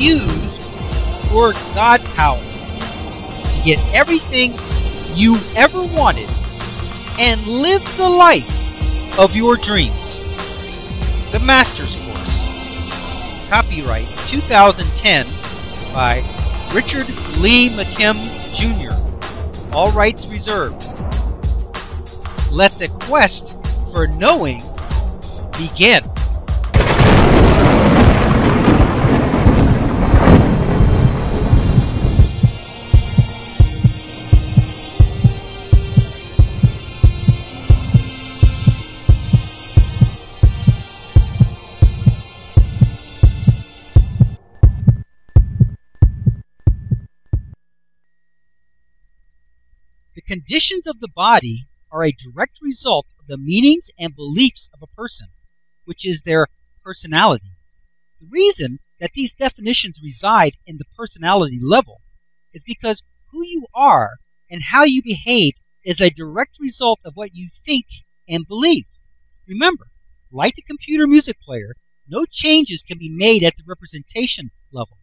use your God power to get everything you ever wanted and live the life of your dreams. The Master's Course. Copyright 2010 by Richard Lee McKim Jr. All rights reserved. Let the quest for knowing begin. The conditions of the body are a direct result of the meanings and beliefs of a person, which is their personality. The reason that these definitions reside in the personality level is because who you are and how you behave is a direct result of what you think and believe. Remember, like the computer music player, no changes can be made at the representation level.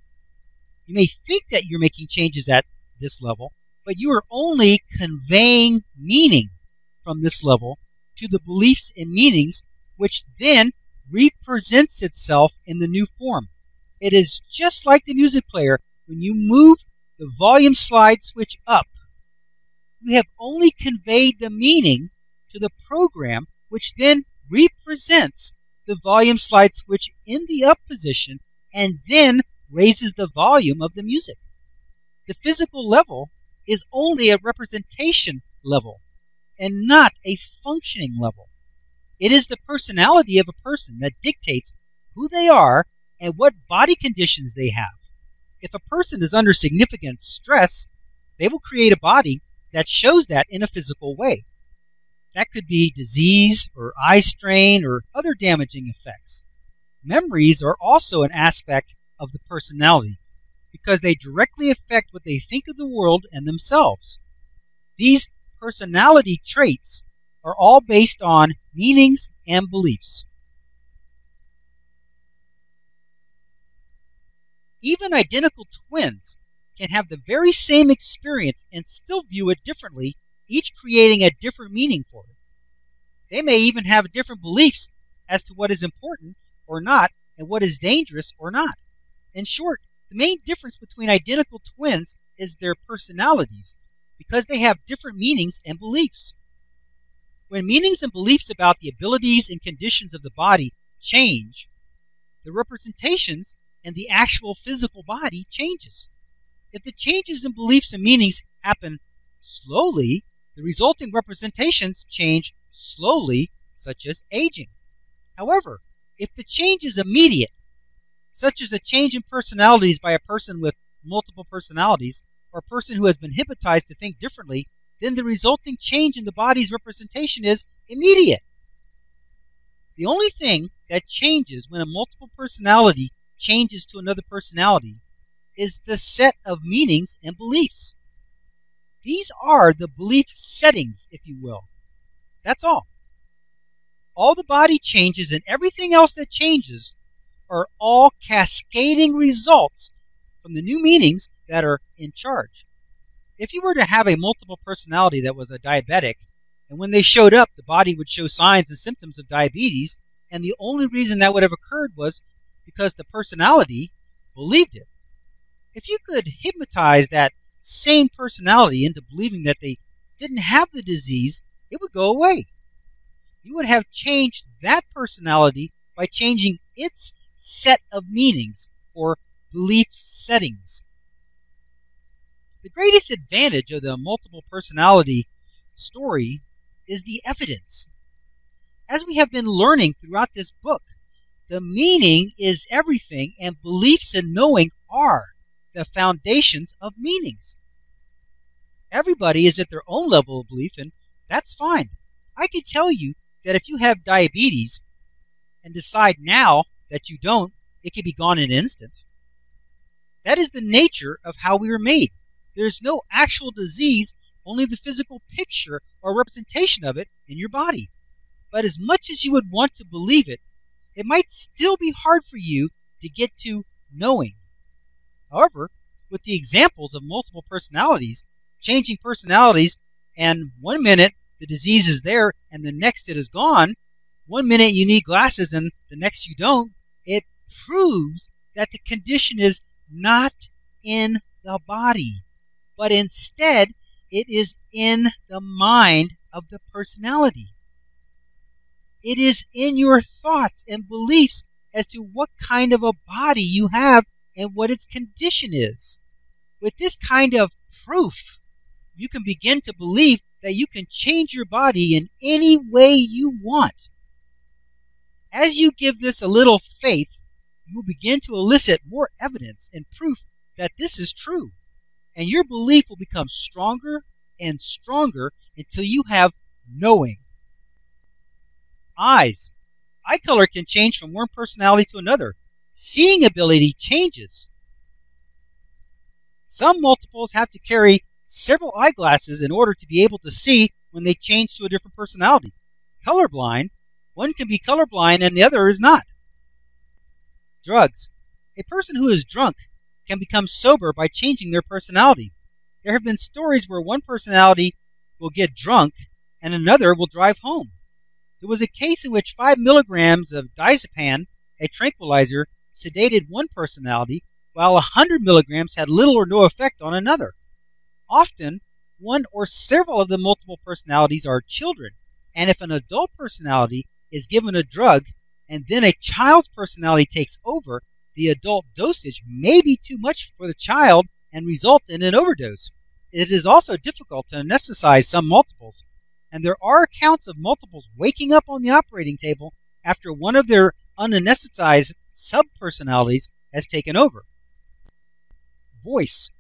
You may think that you're making changes at this level, but you are only conveying meaning from this level to the beliefs and meanings, which then represents itself in the new form. It is just like the music player. When you move the volume slide switch up, you have only conveyed the meaning to the program, which then represents the volume slide switch in the up position and then raises the volume of the music. The physical level is only a representation level and not a functioning level. It is the personality of a person that dictates who they are and what body conditions they have. If a person is under significant stress, they will create a body that shows that in a physical way. That could be disease or eye strain or other damaging effects. Memories are also an aspect of the personality, because they directly affect what they think of the world and themselves. These personality traits are all based on meanings and beliefs. Even identical twins can have the very same experience and still view it differently, each creating a different meaning for it. They may even have different beliefs as to what is important or not and what is dangerous or not. In short, the main difference between identical twins is their personalities, because they have different meanings and beliefs. When meanings and beliefs about the abilities and conditions of the body change, the representations and the actual physical body changes. If the changes in beliefs and meanings happen slowly, the resulting representations change slowly, such as aging. However, if the change is immediate, such as a change in personalities by a person with multiple personalities, or a person who has been hypnotized to think differently, then the resulting change in the body's representation is immediate. The only thing that changes when a multiple personality changes to another personality is the set of meanings and beliefs. These are the belief settings, if you will. That's all. All the body changes and everything else that changes are all cascading results from the new meanings that are in charge. If you were to have a multiple personality that was a diabetic, and when they showed up, the body would show signs and symptoms of diabetes, and the only reason that would have occurred was because the personality believed it. If you could hypnotize that same personality into believing that they didn't have the disease, it would go away. You would have changed that personality by changing its set of meanings or belief settings. The greatest advantage of the multiple personality story is the evidence. As we have been learning throughout this book, the meaning is everything, and beliefs and knowing are the foundations of meanings. Everybody is at their own level of belief, and that's fine. I can tell you that if you have diabetes and decide now that you don't, it can be gone in an instant. That is the nature of how we were made. There is no actual disease, only the physical picture or representation of it in your body. But as much as you would want to believe it, it might still be hard for you to get to knowing. However, with the examples of multiple personalities, changing personalities, and one minute the disease is there and the next it is gone, one minute you need glasses and the next you don't, it proves that the condition is not in the body, but instead it is in the mind of the personality. It is in your thoughts and beliefs as to what kind of a body you have and what its condition is. With this kind of proof, you can begin to believe that you can change your body in any way you want. As you give this a little faith, you will begin to elicit more evidence and proof that this is true, and your belief will become stronger and stronger until you have knowing. Eyes. Eye color can change from one personality to another. Seeing ability changes. Some multiples have to carry several eyeglasses in order to be able to see when they change to a different personality. Colorblind. One can be colorblind and the other is not. Drugs. A person who is drunk can become sober by changing their personality. There have been stories where one personality will get drunk and another will drive home. There was a case in which 5 milligrams of diazepam, a tranquilizer, sedated one personality, while 100 milligrams had little or no effect on another. Often, one or several of the multiple personalities are children, and if an adult personality is given a drug and then a child's personality takes over, the adult dosage may be too much for the child and result in an overdose. It is also difficult to anesthetize some multiples, and there are accounts of multiples waking up on the operating table after one of their unanesthetized sub-personalities has taken over. Voice.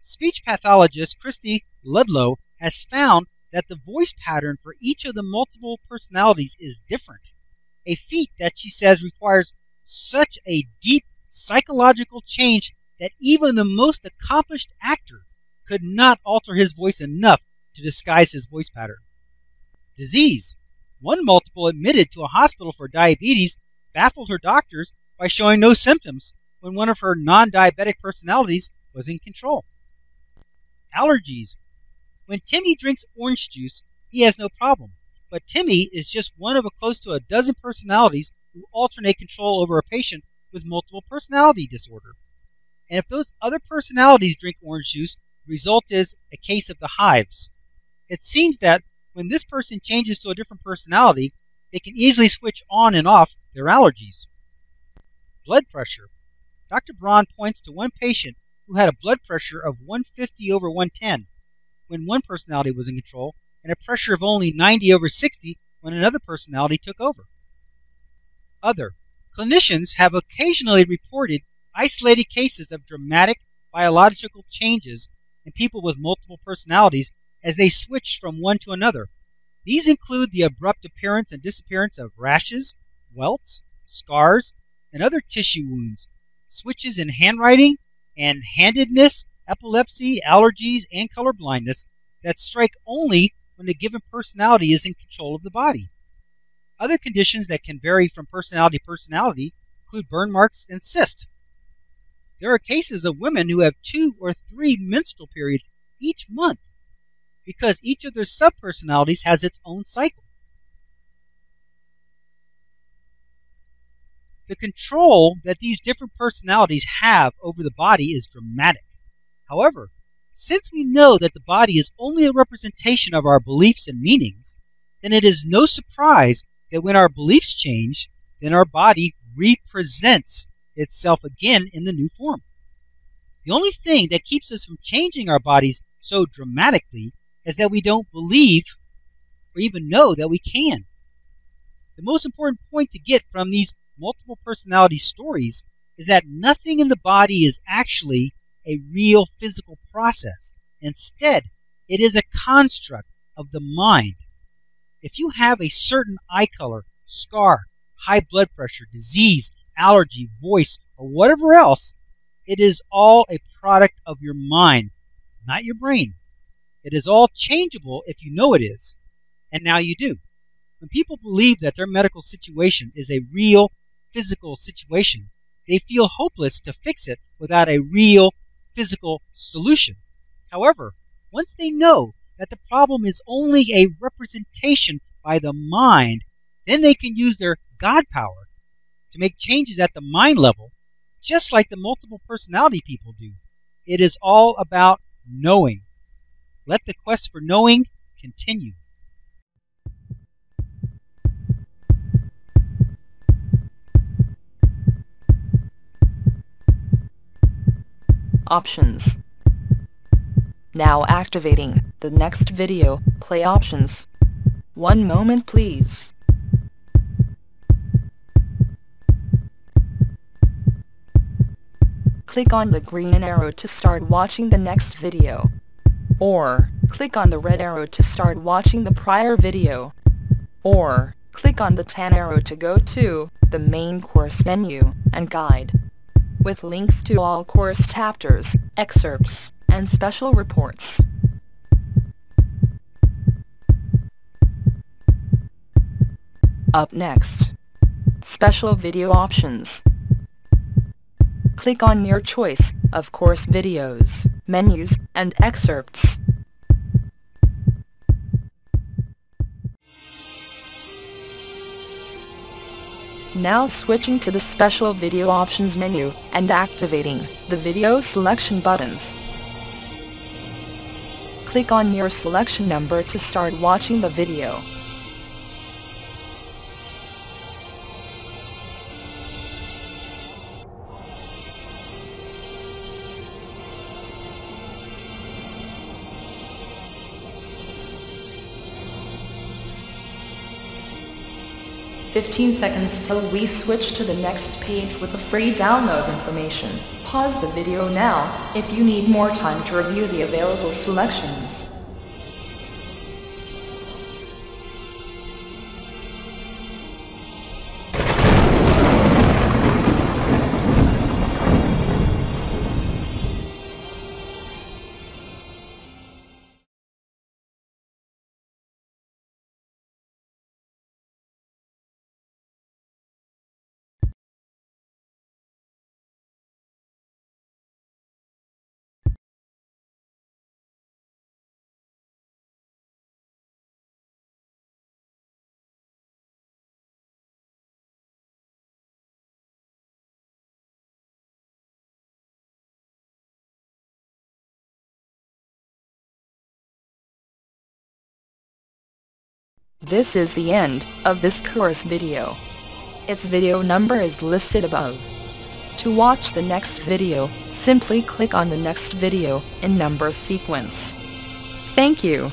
Speech pathologist Christy Ludlow has found that the voice pattern for each of the multiple personalities is different, a feat that she says requires such a deep psychological change that even the most accomplished actor could not alter his voice enough to disguise his voice pattern. Disease. One multiple admitted to a hospital for diabetes baffled her doctors by showing no symptoms when one of her non-diabetic personalities was in control. Allergies. When Timmy drinks orange juice, he has no problem, but Timmy is just one of close to a dozen personalities who alternate control over a patient with multiple personality disorder. And if those other personalities drink orange juice, the result is a case of the hives. It seems that when this person changes to a different personality, they can easily switch on and off their allergies. Blood pressure. Dr. Braun points to one patient who had a blood pressure of 150 over 110 when one personality was in control, and a pressure of only 90 over 60 when another personality took over. Other. Clinicians have occasionally reported isolated cases of dramatic biological changes in people with multiple personalities as they switch from one to another. These include the abrupt appearance and disappearance of rashes, welts, scars, and other tissue wounds, switches in handwriting and handedness, epilepsy, allergies, and color blindness that strike only when a given personality is in control of the body. Other conditions that can vary from personality to personality include burn marks and cysts. There are cases of women who have 2 or 3 menstrual periods each month because each of their subpersonalities has its own cycle. The control that these different personalities have over the body is dramatic. However, since we know that the body is only a representation of our beliefs and meanings, then it is no surprise that when our beliefs change, then our body represents itself again in the new form. The only thing that keeps us from changing our bodies so dramatically is that we don't believe or even know that we can. The most important point to get from these multiple personality stories is that nothing in the body is actually a real physical process. Instead, it is a construct of the mind. If you have a certain eye color, scar, high blood pressure, disease, allergy, voice, or whatever else, it is all a product of your mind, not your brain. It is all changeable if you know it is, and now you do. When people believe that their medical situation is a real physical situation, they feel hopeless to fix it without a real physical solution. However, once they know that the problem is only a representation by the mind, then they can use their God power to make changes at the mind level, just like the multiple personality people do. It is all about knowing. Let the quest for knowing continue. Options. Now activating the next video, play options. 1 moment please. Click on the green arrow to start watching the next video. Or, click on the red arrow to start watching the prior video. Or, click on the tan arrow to go to the main course menu and guide, with links to all course chapters, excerpts, and special reports. Up next, special video options. Click on your choice of course videos, menus, and excerpts. Now switching to the special video options menu and activating the video selection buttons. Click on your selection number to start watching the video. "15 seconds till we switch to the next page with the free download information. Pause the video now if you need more time to review the available selections." This is the end of this course video. Its video number is listed above. To watch the next video, simply click on the next video in number sequence. Thank you.